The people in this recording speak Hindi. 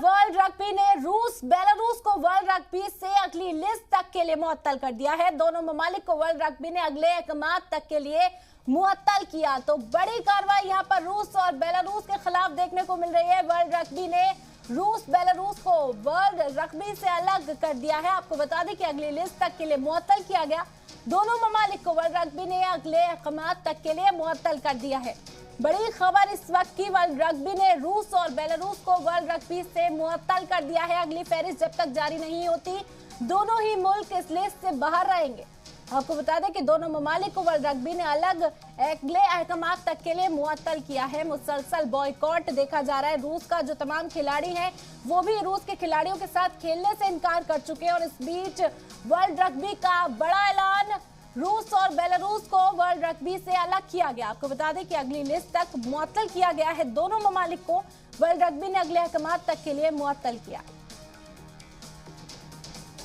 वर्ल्ड रग्बी ने रूस बेलारूस को वर्ल्ड रग्बी से अगली लिस्ट तक के लिए मुअत्तल कर दिया है। दोनों ममालिक को वर्ल्ड रग्बी ने अगले अहकामात तक के लिए मुअत्तल किया। तो बड़ी कार्रवाई यहां पर रूस और बेलारूस के खिलाफ देखने को मिल रही है। वर्ल्ड रग्बी ने रूस बेलारूस को वर्ल्ड रग्बी से अलग कर दिया है। आपको बता दें कि अगली लिस्ट तक के लिए मुअत्तल किया गया। दोनों ममालिक को वर्ल्ड रग्बी ने अगले अहकामात तक के लिए मुअत्तल कर दिया है। बड़ी खबर इस वक्त की, वर्ल्ड रग्बी ने रूस और बेलारूस को वर्ल्ड रग्बी से मुअत्तल कर दिया है। अगली फहरिस्त जब तक जारी नहीं होती, दोनों ही मुल्क इस लिस्ट से बाहर रहेंगे। आपको बता दें कि दोनों ममालिक को वर्ल्ड रग्बी ने अलग अगले अहकामात तक के लिए मुअत्तल किया है। मुसलसल बॉयकॉट देखा जा रहा है। रूस का जो तमाम खिलाड़ी हैं वो भी रूस के खिलाड़ियों के साथ खेलने से इनकार कर चुके हैं। और इस बीच वर्ल्ड रग्बी का बड़ा ऐलान, रूस और बेलारूस को वर्ल्ड रग्बी से अलग किया गया। आपको बता दें कि अगली लिस्ट तक मुअत्तल किया गया है। दोनों ममालिक को वर्ल्ड रग्बी ने अगले अहकामात तक के लिए मुअत्तल किया।